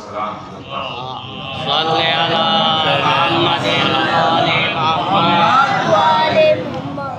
صلی علی محمد وعلی محمد.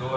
2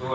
2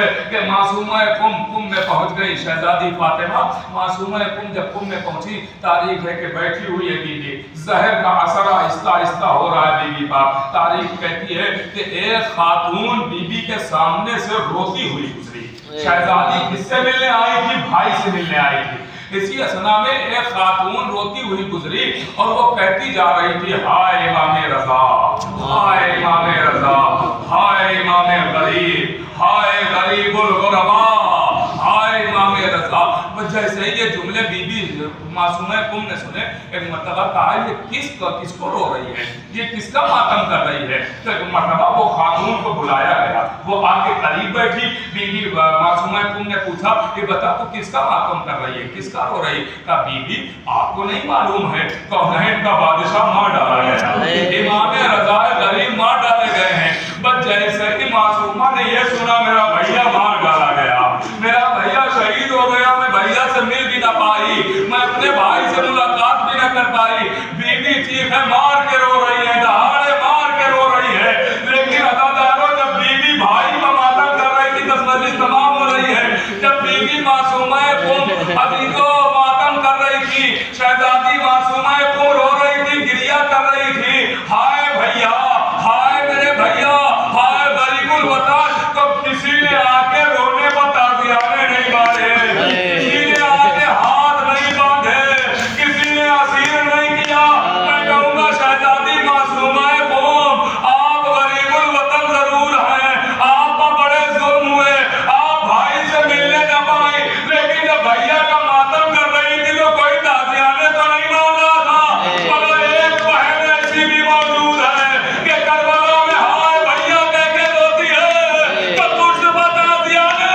ہے کہ معصومہ قم میں پہنچ گئی شہزادی فاطمہ. معصومہ قم جب قم میں پہنچی، تاریخ ہے کہ بیٹھی ہوئی ہے بی بی، زہر کا اثر آہستہ آہستہ ہو رہا ہے بی بی پر. تاریخ کہتی ہے کہ ایک خاتون بی بی کے سامنے سے روتی ہوئی گزری. شہزادی کس سے ملنے آئی تھی؟ بھائی سے ملنے آئی تھی. اسی اسنا میں ایک خاتون روتی ہوئی گزری اور وہ کہتی جا رہی تھی، ہائے امام رضا، ہائے امام رضا، ہائے امام غریب، ہائے غریب الغرباء، ہائے امام رضا. جیسے ہی یہ جملے بی بی معصومہ قم نے سنے، ایک مرتبہ کہا یہ کس کو رو رہی ہے، یہ کس کا ماتم کر رہی ہے. تو ایک مرتبہ وہ خاتون کو بلایا گیا، وہ آ کے قریب بیٹھی. بی بی معصومہ قم نے پوچھا کہ بتا تو کس کا ماتم کر رہی ہے، کس کا رو رہی ہے؟ کہا بی بی آپ کو نہیں معلوم ہے کونین کا بادشاہ مار ڈالا گیا، امام رضا غریب مار ڈالے گئے ہیں. بس جیسے ہی معصومہ نے یہ سنا میرا بھیا مار ڈالا گیا، میرا بھیا شہید ہو گیا، میں بھیا سے مل بھی نہ پائی، میں اپنے بھائی سے ملاقات بھی نہ کر پائی. بی بی چیخیں مار کے رو رہی ہے، دہاڑے مار کے رو رہی ہے. لیکن عزادارو جب بی بی بھائی کا ماتم کر رہی تھی، دس مجلس تمام ہو رہی ہے، جب بی بی معصومہ قم عزیزو ماتم کر رہی تھی، شہزادی معصومہ قم رو رہی تھی، گریہ کر رہی تھی، ہائے بھیا، ہائے میرے بھیا، ہائے غریب الوطن. تو کسی نے آ کے رونے پر تازیانے نہیں مارے، کسی نے آ کے ہاتھ نہیں باندھے، کسی نے اسیر نہیں کیا. میں کہوں گا شہزادی معصومہ قم، آپ غریب الوطن ضرور ہیں، آپ پر بڑے ظلم ہوئے، آپ بھائی سے ملنے نہ پائیں، لیکن جب بھیا کا ماتم کر رہی تھی تو کوئی تازیانے تو نہیں مار رہا تھا. مگر ایک بہن ایسی بھی موجود ہے کہ کربلا میں ہائے بھیا کہہ کے روتی ہے، تو پشت پر تازیانے،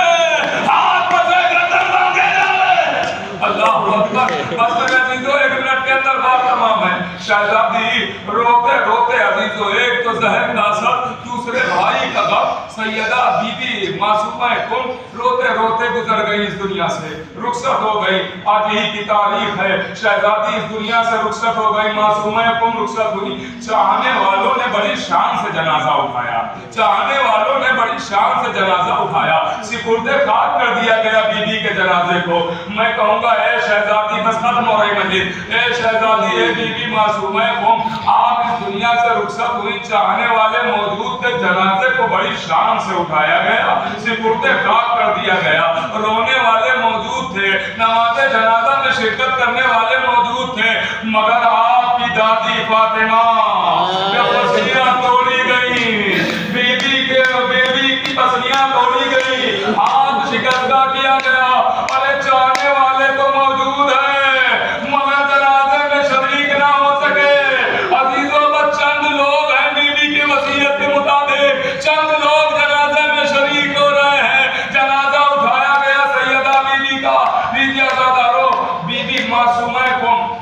ہاتھ پر سے گردن بن کے جائے. اللہ اکبر. بس میرے عزیزو ایک منٹ کے اندر بات تمام ہے. شہزادی روتے روتے عزیزو، ایک تو زہر کا اثر، دوسرے بھائی کا غم. سیدہ بی بی معصومہ قم روتے روتے گزر گئی اس دنیا سے، رخصت ہو گئی. آج یہی کی تاریخ ہے، شہزادی اس دنیا سے رخصت ہو گئی، معصومہ قم رخصت ہوئی. چاہنے والوں نے بڑی شان سے جنازہ اٹھایا، چاہنے والوں نے بڑی شان سے جنازہ اٹھایا، سپرد خاک کر دیا گیا بی بی کے جنازے کو. میں کہوں گا اے شہزادی، بس ختم ہو رہی مجلس، اے شہزادی، اے بی بی معصومہ قم، آپ اس دنیا سے رخصت ہوئی، چاہنے والے موجود تھے، جنازے کو بڑی شان سے اٹھایا گیا، سپرد خاک کر دیا گیا. رونے والے موجود تھے، نماز جنازہ میں شرکت کرنے والے موجود تھے، مگر آپ کی دادی فاطمہ جب پسلیاں توڑی گئی، بیبی کی پسلیاں توڑی گئی، ہاتھ شکستہ کیا گیا. ارے چاہنے والے تو موجود ہیں مگر جنازے میں شریک نہ ہو سکے. عزیزوں بس چند لوگ ہیں بی بی کی وصیت کے مطابق، چند لوگ جنازے میں شریک ہو رہے ہیں. جنازہ اٹھایا گیا سیدہ بی بی کا. لیجیے عزادارو، بی بی معصومہ قم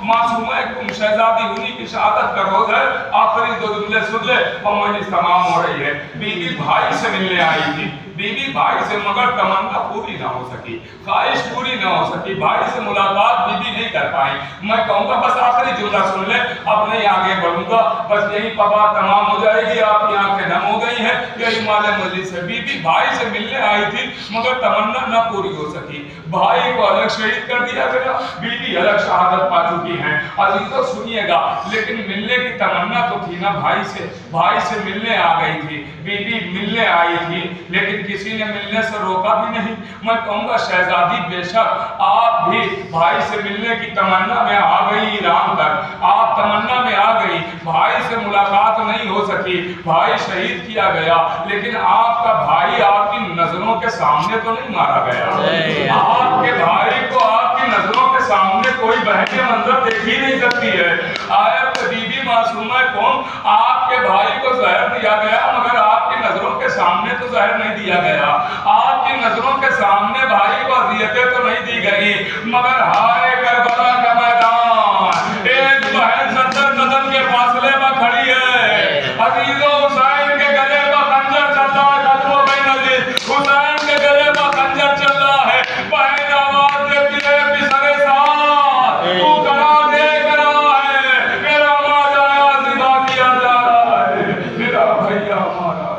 شہزادی ہونی کی شہادت کا روز ہے. آخری دو جملے سن لے اور مجلس تمام ہو رہی ہے. بی بی بھائی سے ملنے آئی تھی، بی بی بھائی سے، مگر تمنا پوری نہ ہو سکی، خواہش پوری نہ ہو سکی، بھائی سے ملاقات بی بی نہیں کر پائی. میں کہوں گا بس آخری جملہ سن لے، اب نہیں آگے بڑھوں گا، بس یہی پبا تمام ہو جائے گی. آپ کی آنکھیں نم ہو گئی ہیں، یہی مال مجلس ہے. بی بی بھائی سے ملنے آئی تھی مگر تمنا نہ پوری ہو سکی، بھائی کو الگ شہید کر دیا گیا، بی بی الگ شہادت پا چکی ہیں. عزیزو سنیے گا، لیکن ملنے کی تمنا تو تھی نا بھائی سے، بھائی سے ملنے آ گئی تھی، بی بی ملنے آئی تھی، لیکن کسی نے ملنے سے روکا بھی نہیں. میں کہوں گا شہزادی بے شک آپ بھی بھائی سے ملنے کی تمنا میں آ گئی ایران تک، آپ تمنا میں آ گئی، بھائی سے ملاقات نہیں ہو سکی، بھائی شہید کیا گیا، لیکن آپ کا بھائی آپ کی نظروں کے سامنے تو نہیں مارا گیا. آپ کے بھائی کو آپ کی نظروں کے سامنے کوئی بہن کے منظر دیکھ ہی نہیں سکتی ہے. آیت بی بی معصومہ قم، آپ کے بھائی کو زہر دیا گیا مگر آپ کی نظروں کے سامنے تو زہر نہیں دیا گیا، آپ کی نظروں کے سامنے بھائی کو اذیتیں تو نہیں دی گئی، مگر ہائے کربلا کا میدان، ایک بہن 70 قدم کے فاصلے پر کھڑی ہے. عزیزو حسین کے گلے پر خنجر چل رہا ہے، ختم ہو گئی مجلس، حسین کے گلے پر خنجر چل رہا ہے. بہن آواز دیتی ہے پسرے ساتھ تو کرا دیکھ رہا ہے، میرا ماں جایا ذبح کیا جا رہا ہے، میرا بھیا ہمارا